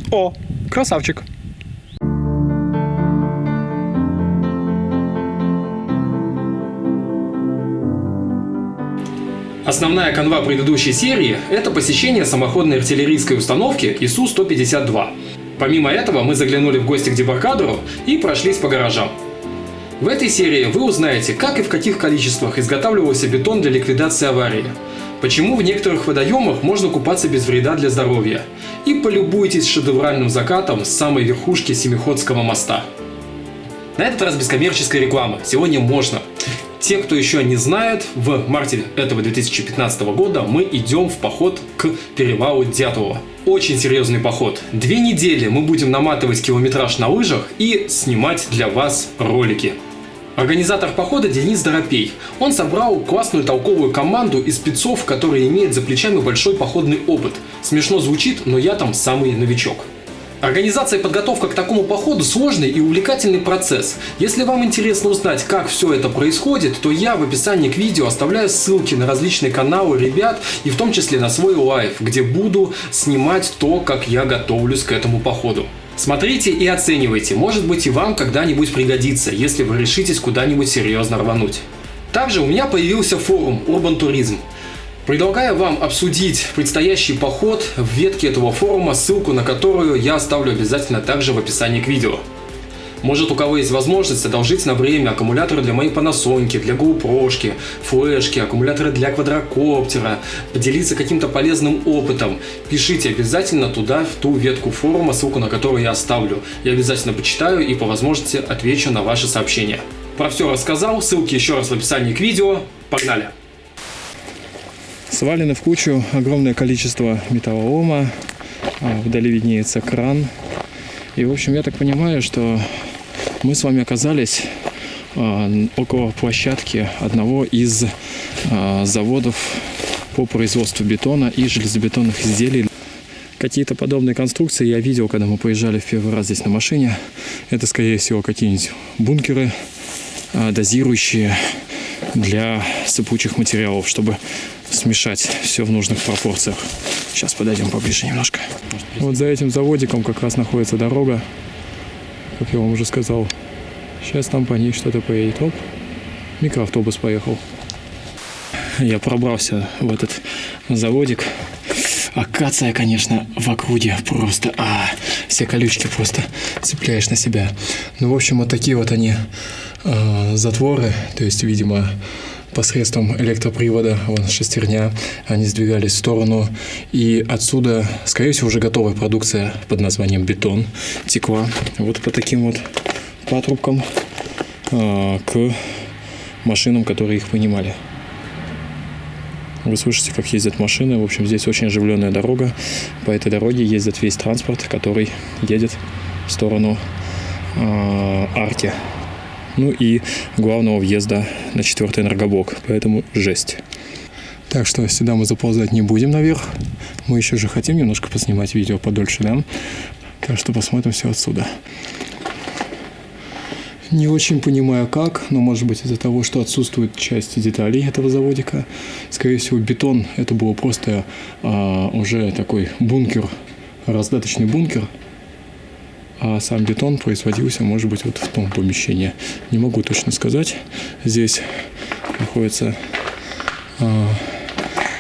О, красавчик. Основная канва предыдущей серии – это посещение самоходной артиллерийской установки ИСУ-152. Помимо этого мы заглянули в гости к дебаркадеру и прошлись по гаражам. В этой серии вы узнаете, как и в каких количествах изготавливался бетон для ликвидации аварии, почему в некоторых водоемах можно купаться без вреда для здоровья, и полюбуйтесь шедевральным закатом с самой верхушки Семиходского моста. На этот раз без коммерческой рекламы. Сегодня можно. Те, кто еще не знает, в марте этого 2015 года мы идем в поход к перевалу Дятлова. Очень серьезный поход. 2 недели мы будем наматывать километраж на лыжах и снимать для вас ролики. Организатор похода Денис Доропей. Он собрал классную толковую команду из спецов, которые имеют за плечами большой походный опыт. Смешно звучит, но я там самый новичок. Организация и подготовка к такому походу сложный и увлекательный процесс. Если вам интересно узнать, как все это происходит, то я в описании к видео оставляю ссылки на различные каналы ребят и в том числе на свой лайв, где буду снимать то, как я готовлюсь к этому походу. Смотрите и оценивайте, может быть и вам когда-нибудь пригодится, если вы решитесь куда-нибудь серьезно рвануть. Также у меня появился форум Urban Tourism. Предлагаю вам обсудить предстоящий поход в ветке этого форума, ссылку на которую я оставлю обязательно также в описании к видео. Может, у кого есть возможность одолжить на время аккумуляторы для моей Panasonic, для GoPro, флешки, аккумуляторы для квадрокоптера, поделиться каким-то полезным опытом. Пишите обязательно туда, в ту ветку форума, ссылку на которую я оставлю. Я обязательно почитаю и по возможности отвечу на ваши сообщения. Про все рассказал, ссылки еще раз в описании к видео. Погнали! Свалено в кучу огромное количество металлолома. Вдали виднеется кран. И, в общем, я так понимаю, что мы с вами оказались около площадки одного из заводов по производству бетона и железобетонных изделий. Какие-то подобные конструкции я видел, когда мы поезжали в первый раз здесь на машине. Это, скорее всего, какие-нибудь бункеры, дозирующие для сыпучих материалов, чтобы смешать все в нужных пропорциях. Сейчас подойдем поближе немножко. Вот за этим заводиком как раз находится дорога, как я вам уже сказал. Сейчас там по ней что-то поедет. Оп, микроавтобус поехал. Я пробрался в этот заводик. Акация, конечно, в округе просто. Все колючки просто цепляешь на себя. Ну, в общем, вот такие вот они затворы. То есть, видимо, посредством электропривода, вон шестерня, они сдвигались в сторону. И отсюда, скорее всего, уже готовая продукция под названием бетон текла вот по таким вот патрубкам к машинам, которые их вынимали. Вы слышите, как ездят машины. В общем, здесь очень оживленная дорога. По этой дороге ездит весь транспорт, который едет в сторону арки. Ну и главного въезда на 4-й энергоблок. Поэтому жесть. Так что сюда мы заползать не будем наверх. Мы еще же хотим немножко поснимать видео подольше, да? Так что посмотрим все отсюда. Не очень понимаю как, но может быть из-за того, что отсутствует часть деталей этого заводика. Скорее всего, бетон это было просто уже такой бункер, раздаточный бункер. А сам бетон производился, может быть, вот в том помещении. Не могу точно сказать. Здесь находится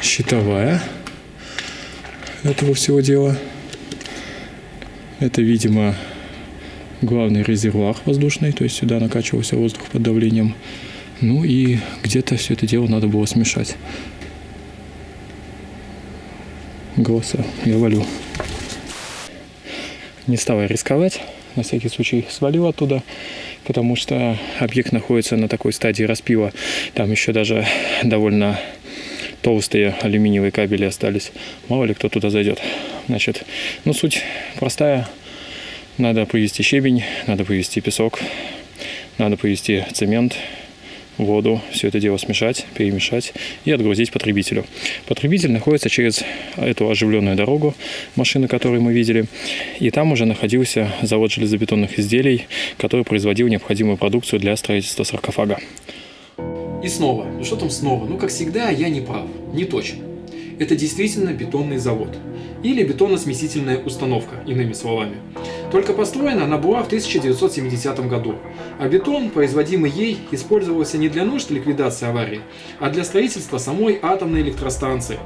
щитовая этого всего дела. Это, видимо, главный резервуар воздушный, то есть сюда накачивался воздух под давлением. Ну и где-то все это дело надо было смешать. Голоса я валю. Не стал я рисковать, на всякий случай свалил оттуда, потому что объект находится на такой стадии распила. Там еще даже довольно толстые алюминиевые кабели остались. Мало ли кто туда зайдет. Значит, суть простая. Надо привезти щебень, надо привезти песок, надо привезти цемент, воду, все это дело смешать, перемешать и отгрузить потребителю. Потребитель находится через эту оживленную дорогу, машины, которую мы видели, и там уже находился завод железобетонных изделий, который производил необходимую продукцию для строительства саркофага. И снова, что там снова? Как всегда, я не прав, не точен. Это действительно бетонный завод. или бетоносмесительная установка, иными словами. Только построена она была в 1970 году, а бетон, производимый ей, использовался не для нужд ликвидации аварии, а для строительства самой атомной электростанции.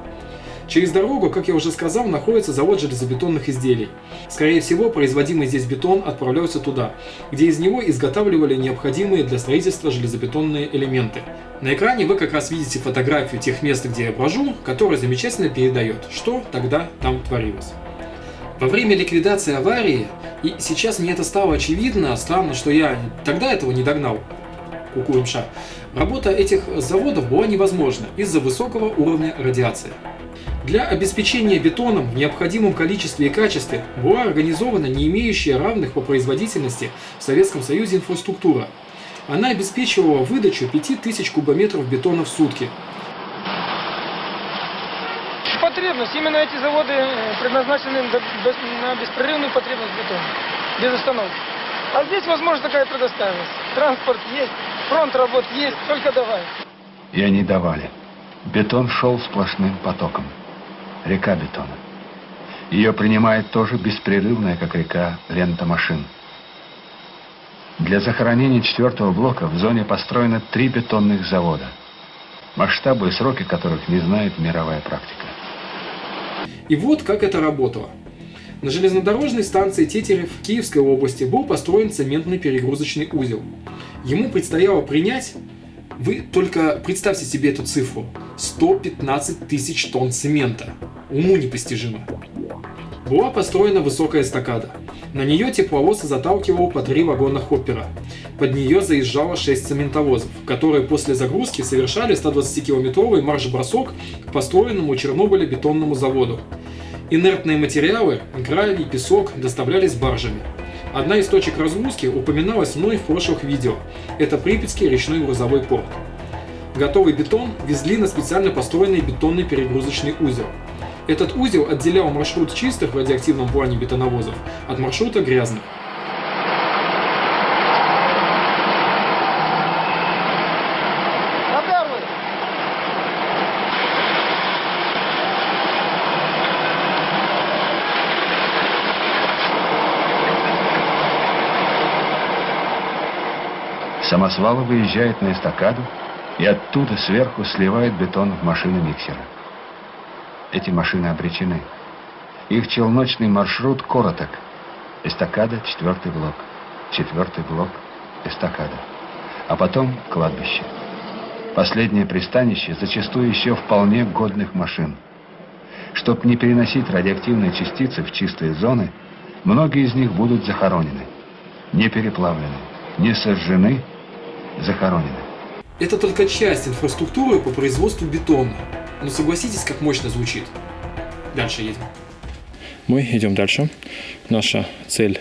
Через дорогу, как я уже сказал, находится завод железобетонных изделий. Скорее всего, производимый здесь бетон отправлялся туда, где из него изготавливали необходимые для строительства железобетонные элементы. На экране вы как раз видите фотографию тех мест, где я брожу, которая замечательно передает, что тогда там творилось. Во время ликвидации аварии, и сейчас мне это стало очевидно, странно, что я тогда этого не догнал, КУКУ-МШ, работа этих заводов была невозможна из-за высокого уровня радиации. Для обеспечения бетоном в необходимом количестве и качестве была организована не имеющая равных по производительности в Советском Союзе инфраструктура. Она обеспечивала выдачу 5000 кубометров бетона в сутки. Потребность. Именно эти заводы предназначены на беспрерывную потребность бетона, без остановки. А здесь возможно такая предоставленность. Транспорт есть, фронт работ есть, только давай. И они давали. Бетон шел сплошным потоком. Река бетона. Ее принимает тоже беспрерывная, как река, лента машин. Для захоронения 4-го блока в зоне построено 3 бетонных завода, масштабы и сроки которых не знает мировая практика. И вот как это работало. На железнодорожной станции Тетерев в Киевской области был построен цементный перегрузочный узел. Ему предстояло принять, вы только представьте себе эту цифру, 115 тысяч тонн цемента. Уму непостижимо. Была построена высокая эстакада. На нее тепловоз заталкивал по 3 вагона хоппера. Под нее заезжало 6 цементовозов, которые после загрузки совершали 120-километровый марш-бросок к построенному Чернобыле бетонному заводу. Инертные материалы, гравий, песок доставлялись баржами. Одна из точек разгрузки упоминалась мной в прошлых видео. Это Припятский речной грузовой порт. Готовый бетон везли на специально построенный бетонный перегрузочный узел. Этот узел отделял маршрут чистых в радиоактивном плане бетоновозов от маршрута грязных. Самосвалы выезжает на эстакаду и оттуда сверху сливает бетон в машины миксера. Эти машины обречены. Их челночный маршрут короток. Эстакада, 4-й блок. 4-й блок, эстакада. А потом кладбище. Последнее пристанище зачастую еще вполне годных машин. Чтобы не переносить радиоактивные частицы в чистые зоны, многие из них будут захоронены. Не переплавлены, не сожжены, захоронены. Это только часть инфраструктуры по производству бетона. Но согласитесь, как мощно звучит. Дальше едем. Мы идем дальше. Наша цель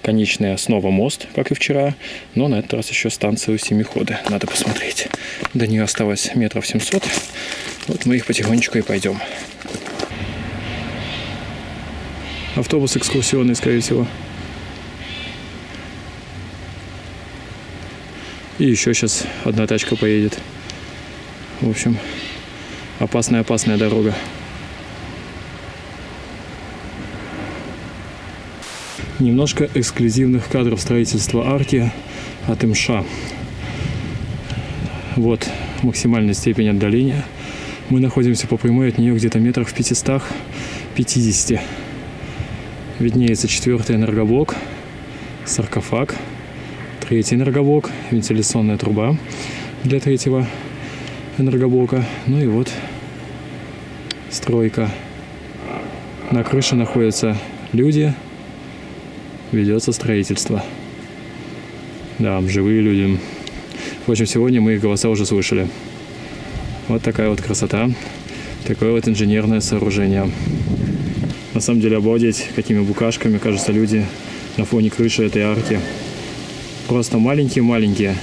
конечная снова мост, как и вчера. Но на этот раз еще станцию Семиходы. Надо посмотреть. До нее осталось метров 700. Вот мы их потихонечку и пойдем. Автобус экскурсионный, скорее всего. И еще сейчас одна тачка поедет. В общем, опасная дорога. Немножко эксклюзивных кадров строительства арки от МШ. Вот максимальная степень отдаления. Мы находимся по прямой от нее где-то метрах в 550. Виднеется 4-й энергоблок, саркофаг. 3-й энергоблок, вентиляционная труба для 3-го энергоблока. Ну и вот стройка. На крыше находятся люди. Ведется строительство. Да, живые люди. Впрочем, сегодня мы их голоса уже слышали. Вот такая вот красота. Такое вот инженерное сооружение. На самом деле обалдеть, какими букашками кажутся люди на фоне крыши этой арки. Просто маленькие-маленькие.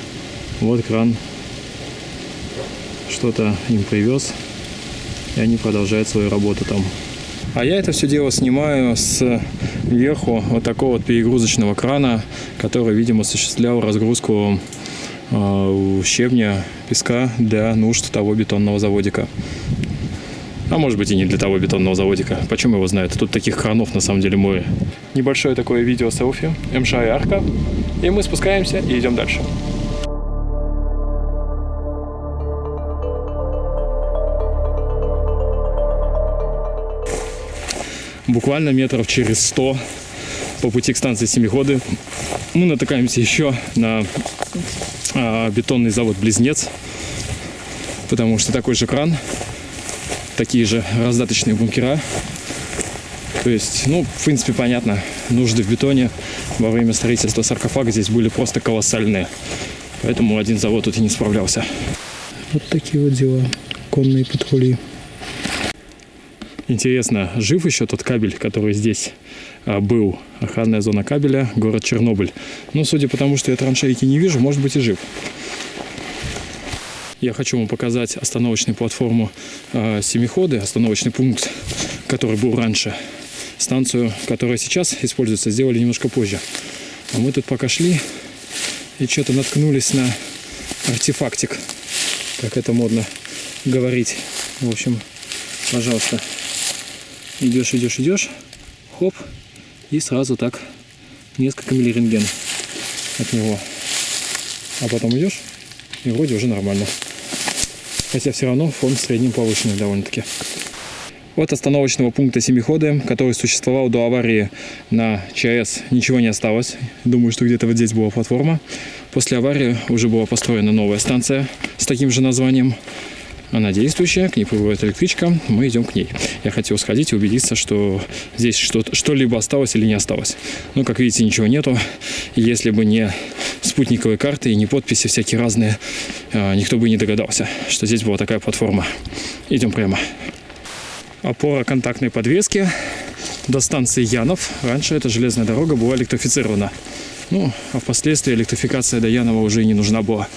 Вот кран что-то им привез, и они продолжают свою работу там. А я это все дело снимаю сверху вот такого вот перегрузочного крана, который, видимо, осуществлял разгрузку щебня, песка для нужд того бетонного заводика. А может быть и не для того бетонного заводика. Почему его знает? Тут таких кранов на самом деле море. Небольшое такое видео-селфи. МШ и арка. И мы спускаемся и идем дальше. Буквально метров через 100 по пути к станции Семиходы мы натыкаемся еще на бетонный завод-близнец. Потому что такой же кран, такие же раздаточные бункера. То есть, ну, в принципе, понятно, нужды в бетоне во время строительства саркофага здесь были просто колоссальные. Поэтому один завод тут и не справлялся. Вот такие вот дела. Конные патрули. Интересно, жив еще тот кабель, который здесь был? Охранная зона кабеля, город Чернобыль. Ну, судя по тому, что я траншейки не вижу, может быть и жив. Я хочу вам показать остановочную платформу Семиходы, остановочный пункт, который был раньше. Станцию, которая сейчас используется, сделали немножко позже. А мы тут пока шли и что-то наткнулись на артефактик, как это модно говорить. В общем, пожалуйста, идешь, хоп, и сразу так несколько миллирентген от него. А потом идешь, и вроде уже нормально. Хотя все равно фон в среднем повышенный довольно-таки. От остановочного пункта Семиходы, который существовал до аварии на ЧАЭС, ничего не осталось. Думаю, что где-то вот здесь была платформа. После аварии уже была построена новая станция с таким же названием. Она действующая, к ней прибывает электричка, мы идем к ней. Я хотел сходить и убедиться, что здесь что-либо осталось или не осталось. Но, как видите, ничего нету. И если бы не спутниковые карты и не подписи всякие разные, никто бы не догадался, что здесь была такая платформа. Идем прямо. Опора контактной подвески до станции Янов. Раньше эта железная дорога была электрифицирована. Ну, а впоследствии электрификация до Янова уже и не нужна была.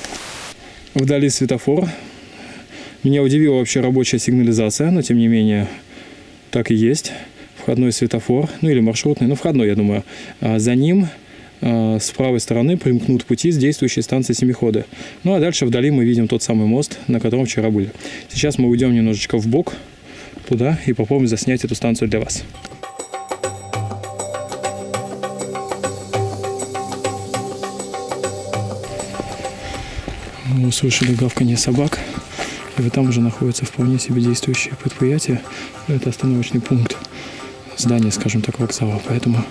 Вдали светофор. Меня удивила вообще рабочая сигнализация, но тем не менее так и есть. Входной светофор, ну или маршрутный, ну входной, я думаю. За ним с правой стороны примкнут пути с действующей станции Семиходы. Ну а дальше вдали мы видим тот самый мост, на котором вчера были. Сейчас мы уйдем немножечко в бок туда и попробуем заснять эту станцию для вас. Мы услышали гавканье собак. И вот там уже находится вполне себе действующее предприятие. Это остановочный пункт. Здание, скажем так, вокзала. Поэтому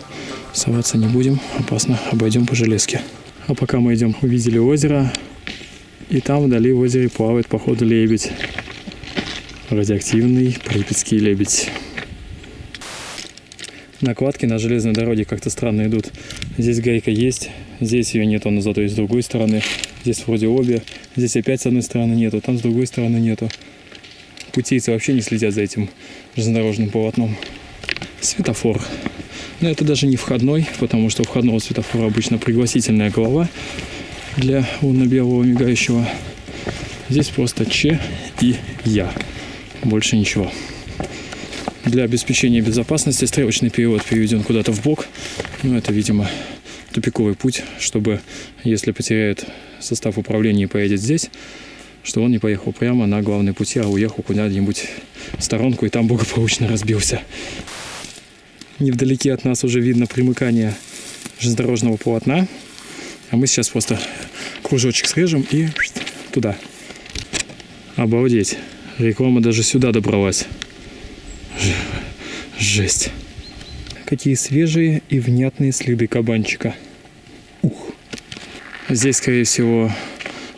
соваться не будем. Опасно. Обойдем по железке. А пока мы идем, увидели озеро. И там вдали в озере плавает, походу, лебедь. Радиоактивный припятский лебедь. Накладки на железной дороге как-то странно идут. Здесь гайка есть, здесь ее нету, но зато есть с другой стороны. Здесь вроде обе. Здесь опять с одной стороны нету, там с другой стороны нету. Путейцы вообще не следят за этим железнодорожным полотном. Светофор. Но это даже не входной, потому что у входного светофора обычно пригласительная голова для лунно-белого мигающего. Здесь просто Ч и Я. Больше ничего. Для обеспечения безопасности стрелочный перевод переведен куда-то в бок. Ну, это, видимо, тупиковый путь, чтобы, если потеряет состав управления и поедет здесь, что он не поехал прямо на главной пути, а уехал куда-нибудь в сторонку и там благополучно разбился. Невдалеке от нас уже видно примыкание железнодорожного полотна. А мы сейчас просто кружочек срежем и туда. Обалдеть. Реклама даже сюда добралась. Жесть. Какие свежие и внятные следы кабанчика. Ух. Здесь, скорее всего,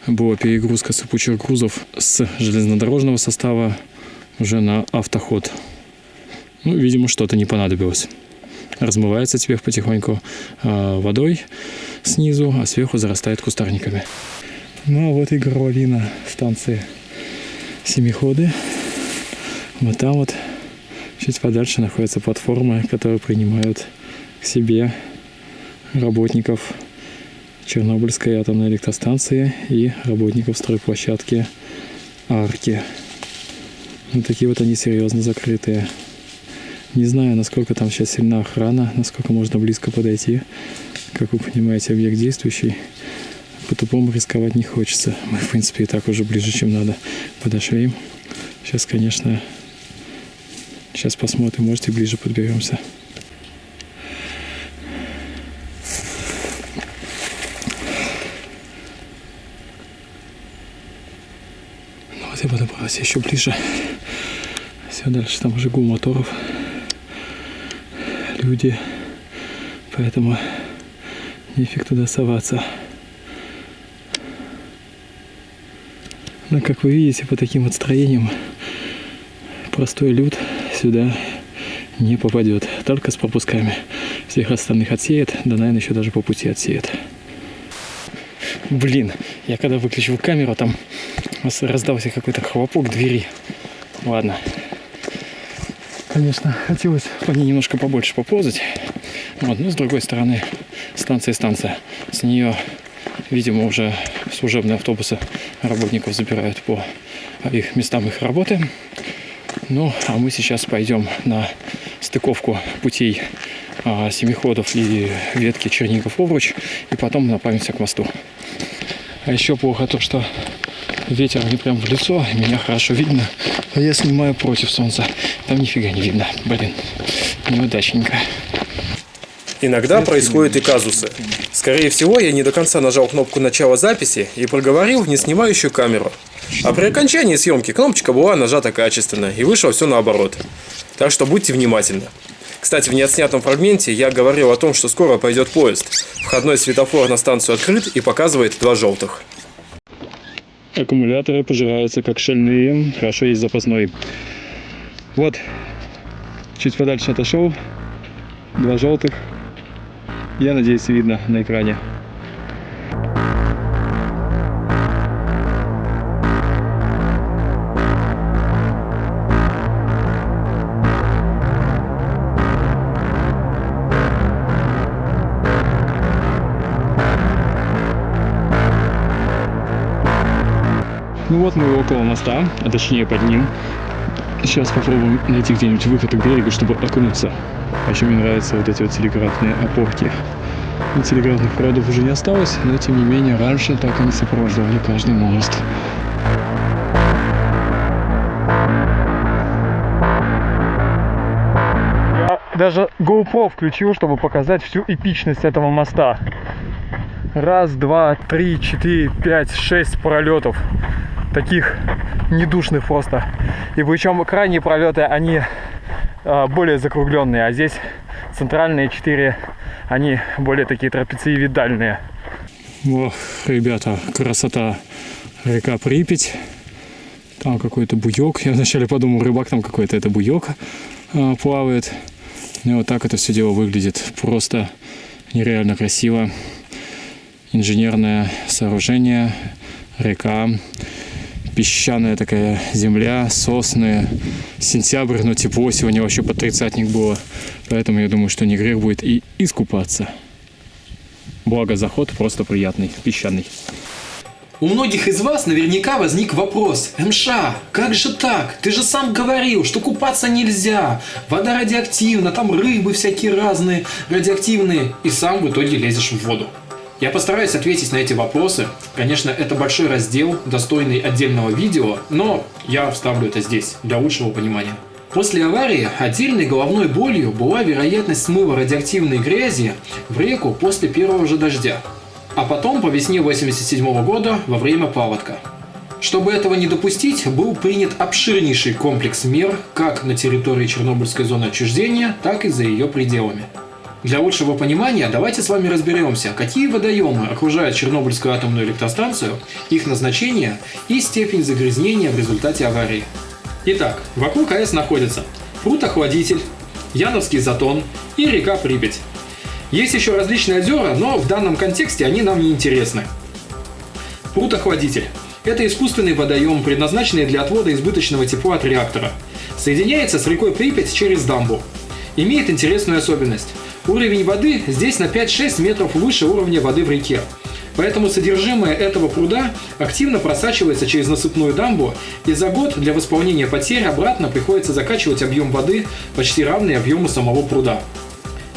была перегрузка сыпучих грузов с железнодорожного состава уже на автоход. Ну, видимо, что-то не понадобилось. Размывается теперь потихоньку водой снизу, а сверху зарастает кустарниками. Ну, а вот и горловина станции Семиходы. Вот там вот чуть подальше находятся платформы, которые принимают к себе работников Чернобыльской атомной электростанции и работников стройплощадки Арки. Вот такие вот они серьезно закрытые. Не знаю, насколько там сейчас сильна охрана, насколько можно близко подойти. Как вы понимаете, объект действующий. По-тупому рисковать не хочется. Мы, в принципе, и так уже ближе, чем надо, подошли. Сейчас, конечно, Сейчас посмотрим, может и ближе подберемся. Ну вот я подобрался еще ближе. Все, дальше там уже гул моторов. Люди. Поэтому нефиг туда соваться. Но как вы видите, по таким вот строениям простой люд сюда не попадет. Только с пропусками. Всех остальных отсеет, да, наверное, еще даже по пути отсеет. Блин, я когда выключил камеру, там раздался какой-то хлопок двери. Ладно. Конечно, хотелось по ней немножко побольше поползать. Вот, но с другой стороны, станция. С нее, видимо, уже служебные автобусы работников забирают по их местам их работы. Ну, а мы сейчас пойдем на стыковку путей Семиходов и ветки Чернигов-Овруч, и потом направимся к мосту. А еще плохо то, что ветер не прям в лицо, меня хорошо видно, а я снимаю против солнца. Там нифига не видно. Блин, неудачненько. Иногда происходят и казусы. Скорее всего, я не до конца нажал кнопку начала записи и проговорил в неснимающую камеру. А при окончании съемки кнопочка была нажата качественно, и вышло все наоборот. Так что будьте внимательны. Кстати, в неотснятом фрагменте я говорил о том, что скоро пойдет поезд. Входной светофор на станцию открыт и показывает 2 желтых. Аккумуляторы пожираются как шальные. Хорошо есть запасной. Вот, чуть подальше отошел. 2 желтых. Я надеюсь, видно на экране. Ну вот мы около моста, а точнее под ним. Сейчас попробуем найти где-нибудь выход к берегу, чтобы окунуться. А еще мне нравятся вот эти вот телеграфные опорки. Ну, телеграфных проводов уже не осталось, но тем не менее раньше так они сопровождали каждый мост. Я даже GoPro включил, чтобы показать всю эпичность этого моста. 1, 2, 3, 4, 5, 6 пролетов. Таких недушных просто. И причем крайние пролеты, они более закругленные, а здесь центральные 4, они более такие трапециевидальные. Ох, ребята, красота. Река Припять. Там какой-то буёк. Я вначале подумал, рыбак там какой-то, это буёк плавает. И вот так это все дело выглядит. Просто нереально красиво. Инженерное сооружение, река. Песчаная такая земля, сосны, сентябрь, но тепло, сегодня вообще под 30-ник было, поэтому я думаю, что не грех будет и искупаться. Благо заход просто приятный, песчаный. У многих из вас наверняка возник вопрос: МШ, как же так? Ты же сам говорил, что купаться нельзя, вода радиоактивна, там рыбы всякие разные радиоактивные, и сам в итоге лезешь в воду. Я постараюсь ответить на эти вопросы. Конечно, это большой раздел, достойный отдельного видео, но я вставлю это здесь, для лучшего понимания. После аварии отдельной головной болью была вероятность смыва радиоактивной грязи в реку после первого же дождя, а потом по весне 1987 года во время паводка. Чтобы этого не допустить, был принят обширнейший комплекс мер как на территории Чернобыльской зоны отчуждения, так и за ее пределами. Для лучшего понимания давайте с вами разберемся, какие водоемы окружают Чернобыльскую атомную электростанцию, их назначение и степень загрязнения в результате аварии. Итак, вокруг АЭС находятся пруд-охладитель, Яновский затон и река Припять. Есть еще различные озера, но в данном контексте они нам не интересны. Пруд-охладитель – это искусственный водоем, предназначенный для отвода избыточного тепла от реактора. Соединяется с рекой Припять через дамбу. Имеет интересную особенность. Уровень воды здесь на 5-6 метров выше уровня воды в реке. Поэтому содержимое этого пруда активно просачивается через насыпную дамбу, и за год для восполнения потерь обратно приходится закачивать объем воды, почти равный объему самого пруда.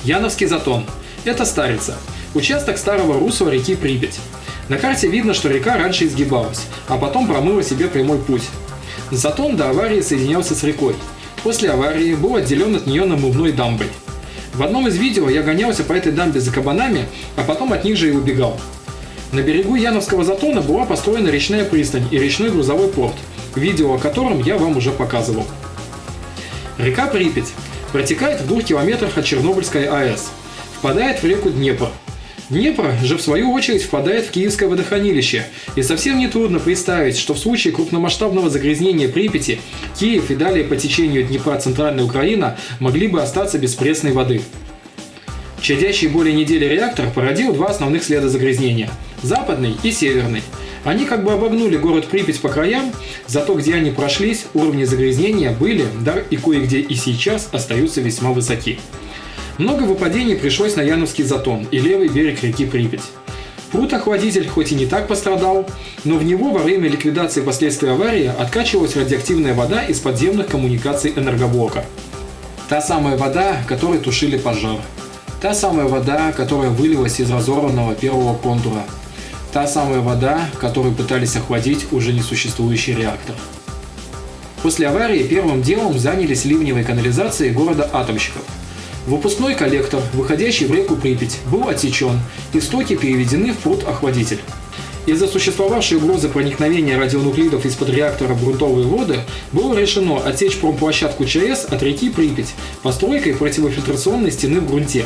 Яновский затон – это Старица, участок старого русла реки Припять. На карте видно, что река раньше изгибалась, а потом промыла себе прямой путь. Затон до аварии соединялся с рекой. после аварии был отделен от нее намывной дамбой. В одном из видео я гонялся по этой дамбе за кабанами, а потом от них же и убегал. На берегу Яновского затона была построена речная пристань и речной грузовой порт, видео о котором я вам уже показывал. Река Припять протекает в 2 километрах от Чернобыльской АЭС, впадает в реку Днепр. Днепр же в свою очередь впадает в Киевское водохранилище, и совсем нетрудно представить, что в случае крупномасштабного загрязнения Припяти Киев и далее по течению Днепра Центральная Украина могли бы остаться без пресной воды. Чадящий более недели реактор породил 2 основных следа загрязнения – западный и северный. Они как бы обогнули город Припять по краям, зато где они прошлись, уровни загрязнения были, да и кое-где и сейчас остаются весьма высоки. Много выпадений пришлось на Яновский затон и левый берег реки Припять. Пруд-охладитель хоть и не так пострадал, но в него во время ликвидации последствий аварии откачивалась радиоактивная вода из подземных коммуникаций энергоблока. Та самая вода, которой тушили пожар. Та самая вода, которая вылилась из разорванного первого контура. Та самая вода, которую пытались охладить уже несуществующий реактор. После аварии первым делом занялись ливневой канализацией города Атомщиков. Выпускной коллектор, выходящий в реку Припять, был отсечен, и стоки переведены в пруд-охладитель. Из-за существовавшей угрозы проникновения радионуклидов из-под реактора в грунтовые воды было решено отсечь промплощадку ЧАЭС от реки Припять постройкой противофильтрационной стены в грунте.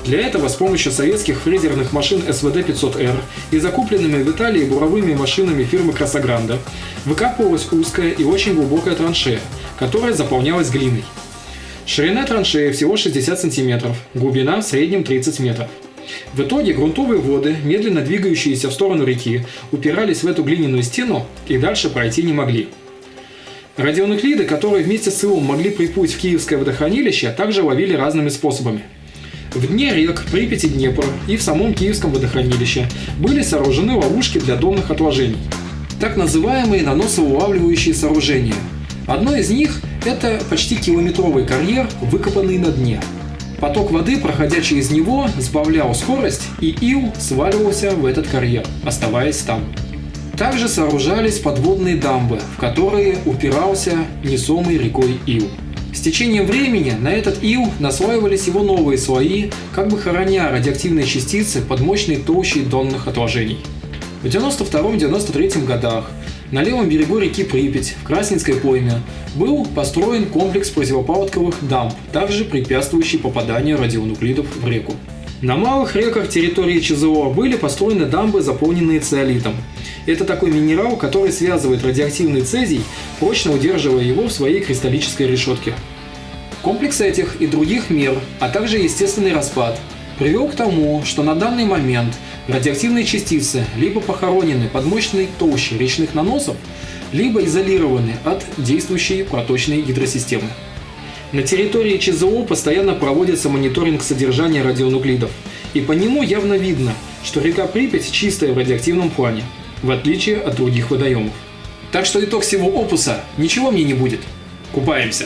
Для этого с помощью советских фрезерных машин СВД-500Р и закупленными в Италии буровыми машинами фирмы Красогранда выкапывалась узкая и очень глубокая траншея, которая заполнялась глиной. Ширина траншеи всего 60 см, глубина в среднем 30 метров. В итоге грунтовые воды, медленно двигающиеся в сторону реки, упирались в эту глиняную стену и дальше пройти не могли. Радионуклиды, которые вместе с илом могли приплыть в Киевское водохранилище, также ловили разными способами. В дне рек Припять и Днепр и в самом Киевском водохранилище были сооружены ловушки для донных отложений. Так называемые наносоулавливающие сооружения. Одно из них – это почти километровый карьер, выкопанный на дне. Поток воды, проходя через него, сбавлял скорость, и ил сваливался в этот карьер, оставаясь там. Также сооружались подводные дамбы, в которые упирался несомый рекой ил. С течением времени на этот ил наслаивались его новые слои, как бы хороня радиоактивные частицы под мощной толщей донных отложений. В 1992-1993 годах на левом берегу реки Припять, в Красненской пойме, был построен комплекс противопаводковых дамб, также препятствующий попаданию радионуклидов в реку. На малых реках территории ЧЗО были построены дамбы, заполненные циолитом. Это такой минерал, который связывает радиоактивный цезий, прочно удерживая его в своей кристаллической решетке. Комплекс этих и других мер, а также естественный распад, привел к тому, что на данный момент радиоактивные частицы либо похоронены под мощной толщей речных наносов, либо изолированы от действующей проточной гидросистемы. На территории ЧЗО постоянно проводится мониторинг содержания радионуклидов, и по нему явно видно, что река Припять чистая в радиоактивном плане, в отличие от других водоемов. Так что итог всего опуса – ничего мне не будет. Купаемся.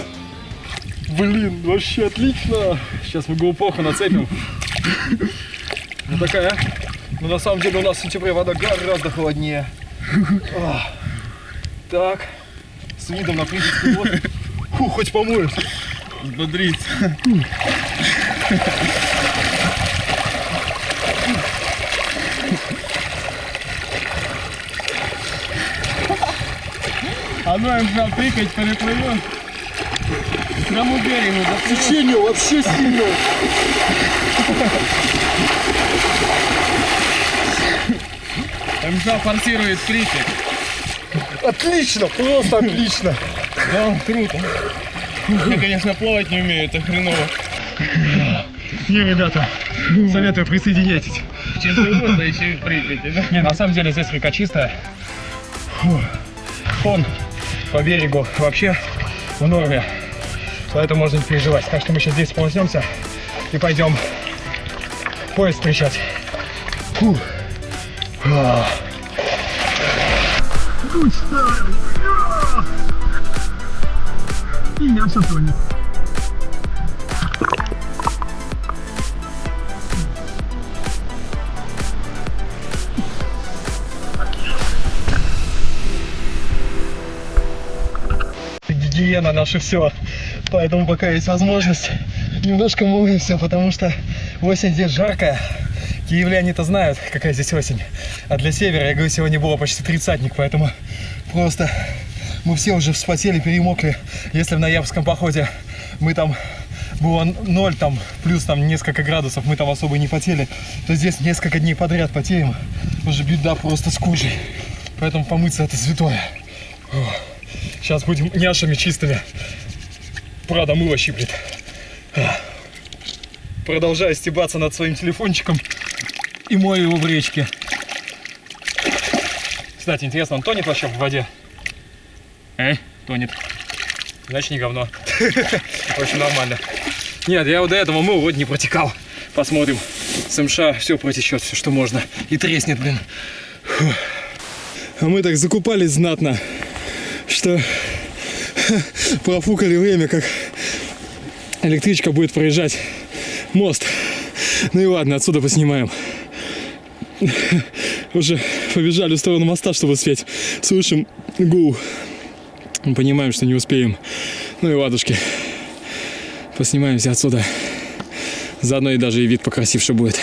Блин, вообще отлично. Сейчас мы GoPro нацепим. Ну такая. Но на самом деле у нас в сентябре вода гораздо холоднее. Так. С видом на Припятский год. Фу, хоть помоюсь. Взбодриться. Оно им на Припять переплывет. К тому берегу. Течение вообще сильное. МЖ форсирует Припять. Отлично, просто отлично. Да, круто. Я, конечно, плавать не умею, это хреново. Не, ребята, советую присоединяйтесь. Чемпионство еще и в Припяти, да? Не, на самом деле здесь река чистая. Фон по берегу вообще в норме. Поэтому можно не переживать. Так что мы сейчас здесь полоснемся и пойдем поезд встречать. И я все тонет. Гигиена наше все. Поэтому пока есть возможность, немножко моемся, потому что осень здесь жаркая. Киевляне-то знают, какая здесь осень. А для севера, я говорю, сегодня было почти 30-ник, поэтому просто мы все уже вспотели, перемокли. Если в ноябрьском походе мы там было 0, там, плюс там несколько градусов, мы там особо не потели, то здесь несколько дней подряд потеем. Уже беда просто с кожей. Поэтому помыться это святое. Сейчас будем няшами чистыми. Правда, мыло щиплет. Продолжаю стебаться над своим телефончиком и мою его в речке. Кстати, интересно, он тонет вообще в воде? Тонет. Значит, не говно. В общем, нормально. Нет, я вот до этого мыл, вот не протекал. Посмотрим. С МШ все протечет, все, что можно. И треснет, блин. Фу. А мы так закупались знатно, что профукали время, как электричка будет проезжать мост. Ну и ладно, отсюда поснимаем. Уже побежали в сторону моста, чтобы успеть. Слышим гул. Понимаем, что не успеем. Ну и ладушки. Поснимаемся отсюда. Заодно и даже и вид покрасивше будет.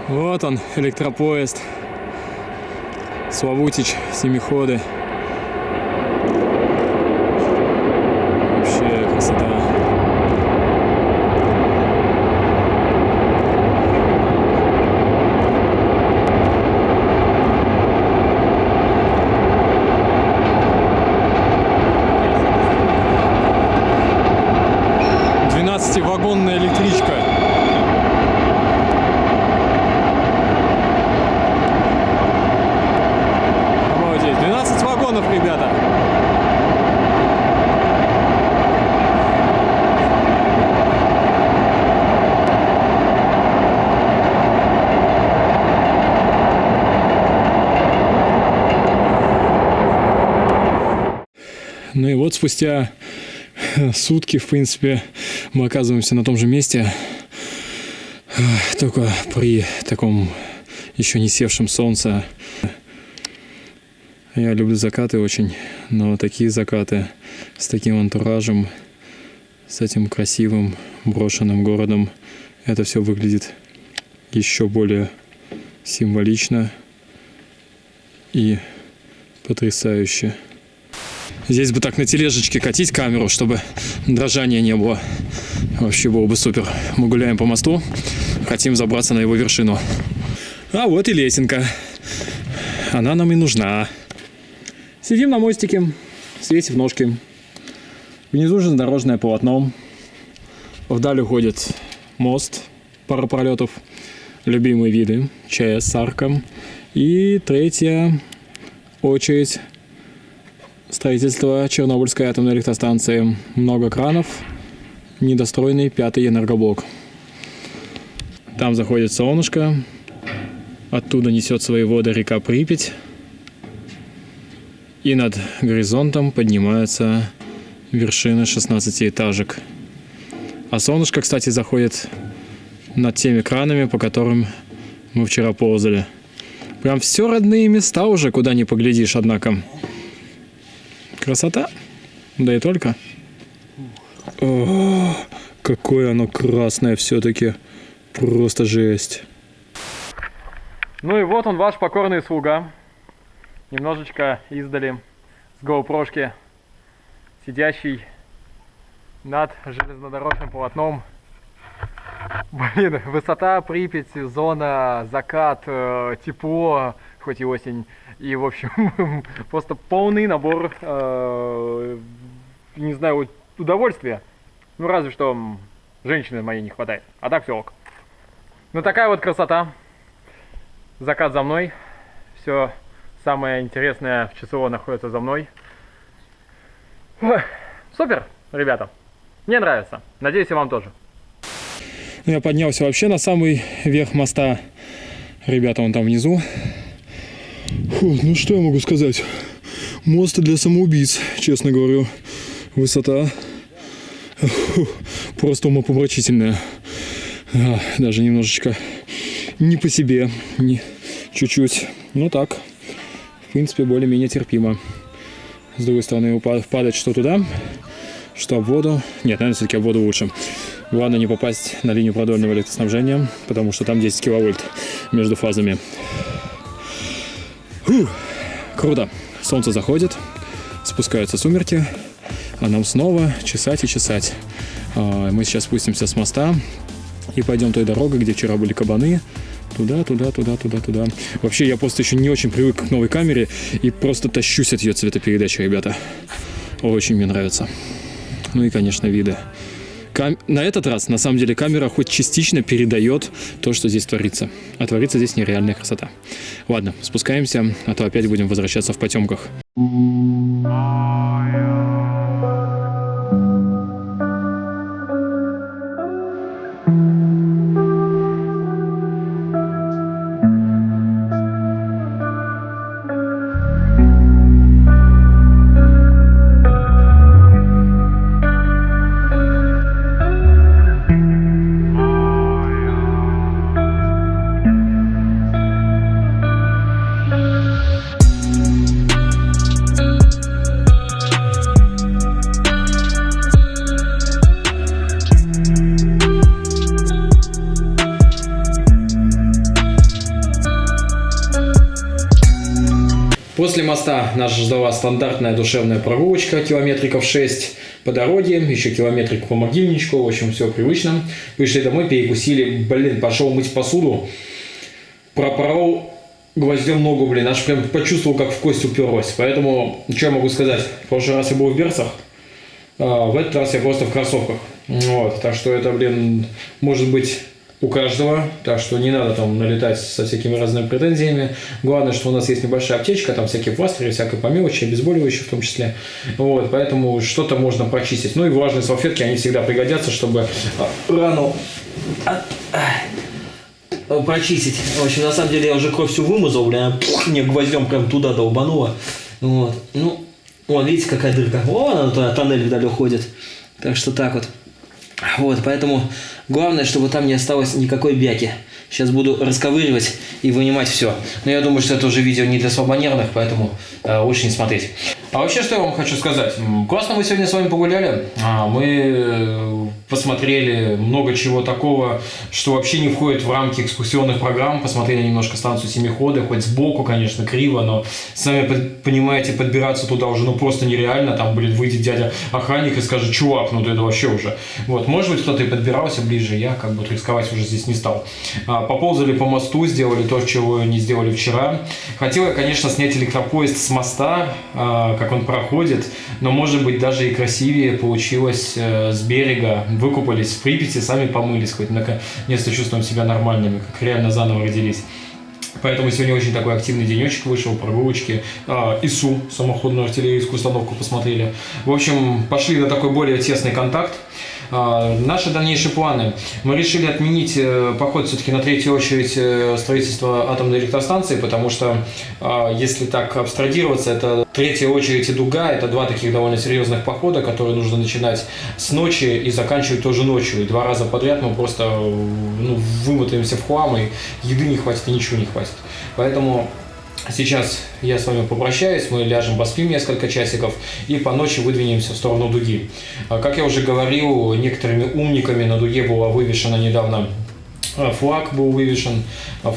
Вот он, электропоезд. Славутич, Семиходы. Вообще красота. Вагонная электричка. Обалдеть. 12 вагонов, ребята. Ну и вот спустя сутки, в принципе, мы оказываемся на том же месте, только при таком еще не севшем солнце. Я люблю закаты очень, но такие закаты с таким антуражем, с этим красивым брошенным городом, это все выглядит еще более символично и потрясающе. Здесь бы так на тележечке катить камеру, чтобы дрожания не было. Вообще было бы супер. Мы гуляем по мосту, хотим забраться на его вершину. А вот и лесенка. Она нам и нужна. Сидим на мостике, свесив ножки. Внизу железнодорожное полотно. Вдаль уходит мост, пара пролетов. Любимые виды. ЧАЭС с Арком. И третья очередь. Строительство Чернобыльской атомной электростанции. Много кранов. Недостроенный 5-й энергоблок. Там заходит солнышко. Оттуда несет свои воды река Припять. И над горизонтом поднимаются вершины 16-этажек. А солнышко, кстати, заходит над теми кранами, по которым мы вчера ползали. Прям все родные места уже, куда ни поглядишь, однако. Красота? Да и только. О, какое оно красное все-таки. Просто жесть. Ну и вот он, ваш покорный слуга. Немножечко издали с GoPro-шки, сидящий над железнодорожным полотном. Блин, высота Припяти, зона, закат, тепло, хоть и осень. И, в общем, просто полный набор, не знаю, удовольствия. Ну, разве что женщины моей не хватает. А так все ок. Ну, такая вот красота. Закат за мной. Все самое интересное в ЧСО находится за мной. Ой, супер, ребята. Мне нравится. Надеюсь, и вам тоже. Я поднялся вообще на самый верх моста. Ребята, вон там внизу. Фу, ну что я могу сказать? Мост для самоубийц, честно говорю. Высота просто умопомрачительная. Даже немножечко не по себе, чуть-чуть. Ну так, в принципе, более-менее терпимо. С другой стороны, падать что туда, что об воду. Нет, наверное, все-таки об воду лучше. Главное не попасть на линию продольного электроснабжения, потому что там 10 киловольт между фазами. Фух, круто. Солнце заходит, спускаются сумерки, а нам снова чесать и чесать. Мы сейчас спустимся с моста и пойдем той дорогой, где вчера были кабаны. Туда. Вообще, я просто еще не очень привык к новой камере и просто тащусь от ее цветопередачи, ребята. Очень мне нравится. Ну и, конечно, виды. На этот раз, на самом деле, камера хоть частично передает то, что здесь творится. А творится здесь нереальная красота. Ладно, спускаемся, а то опять будем возвращаться в потемках. После моста нас ждала стандартная душевная прогулочка, километриков 6 по дороге, еще километрик по могильничку, в общем, все привычно. Пришли домой, перекусили, пошел мыть посуду, пропорол гвоздем ногу, аж прям почувствовал, как в кость уперлось. Поэтому, что я могу сказать, в прошлый раз я был в берцах, в этот раз я просто в кроссовках. Вот, так что это, может быть у каждого, так что не надо там налетать со всякими разными претензиями. Главное, что у нас есть небольшая аптечка, там всякие пластыри, всякое по мелочи, обезболивающие в том числе. Вот, поэтому что-то можно прочистить. Ну и влажные салфетки, они всегда пригодятся, чтобы рану прочистить. В общем, на самом деле я уже кровь всю вымазал, мне гвоздем прям туда долбануло. Вот, ну, вон, видите, какая дырка. Вон она туда, тоннель вдаль уходит. Так что так вот. Вот, поэтому главное, чтобы там не осталось никакой бяки. Сейчас буду расковыривать и вынимать все. Но я думаю, что это уже видео не для слабонервных, поэтому лучше не смотреть. А вообще, что я вам хочу сказать? Классно мы сегодня с вами погуляли. Мы посмотрели много чего такого, что вообще не входит в рамки экскурсионных программ. Посмотрели немножко станцию Семиходы, хоть сбоку, конечно, криво, но сами понимаете, подбираться туда уже просто нереально. Там, выйдет дядя охранник и скажет: чувак, ну ты это вообще уже. Вот, может быть, кто-то и подбирался ближе, я рисковать уже здесь не стал. Поползали по мосту, сделали то, чего не сделали вчера. Хотел я, конечно, снять электропоезд с моста, как он проходит, но, может быть, даже и красивее получилось с берега. Выкупались в Припяти, сами помылись, хоть наконец-то чувствуем себя нормальными, как реально заново родились. Поэтому сегодня очень такой активный денечек вышел, прогулочки. ИСУ, самоходную артиллерийскую установку, посмотрели. В общем, пошли на такой более тесный контакт. Наши дальнейшие планы. Мы решили отменить поход все-таки на третью очередь строительства атомной электростанции, потому что, если так абстрагироваться, это третья очередь и Дуга, это два таких довольно серьезных похода, которые нужно начинать с ночи и заканчивать тоже ночью. И 2 раза подряд мы просто вымотаемся в хлам, и еды не хватит, и ничего не хватит. Поэтому сейчас я с вами попрощаюсь, мы ляжем, поспим несколько часиков и по ночи выдвинемся в сторону Дуги. Как я уже говорил, некоторыми умниками на Дуге была вывешена недавно флаг,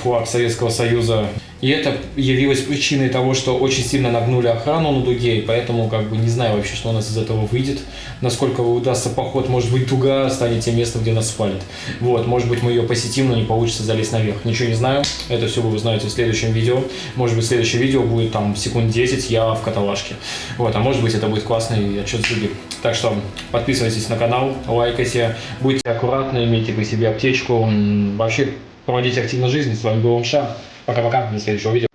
флаг Советского Союза. И это явилось причиной того, что очень сильно нагнули охрану на Дуге, и поэтому не знаю вообще, что у нас из этого выйдет, насколько удастся поход. Может быть, Дуга станет тем местом, где нас спалят. Вот, может быть, мы ее посетим, но не получится залезть наверх. Ничего не знаю, это все вы узнаете в следующем видео. Может быть, следующее видео будет там секунд 10, я в каталажке. Вот, а может быть, это будет классный отчет судьбы. Так что подписывайтесь на канал, лайкайте, будьте аккуратны, имейте при себе аптечку. Вообще, проводите активно жизнь. С вами был МШ. Пока-пока, до следующего видео.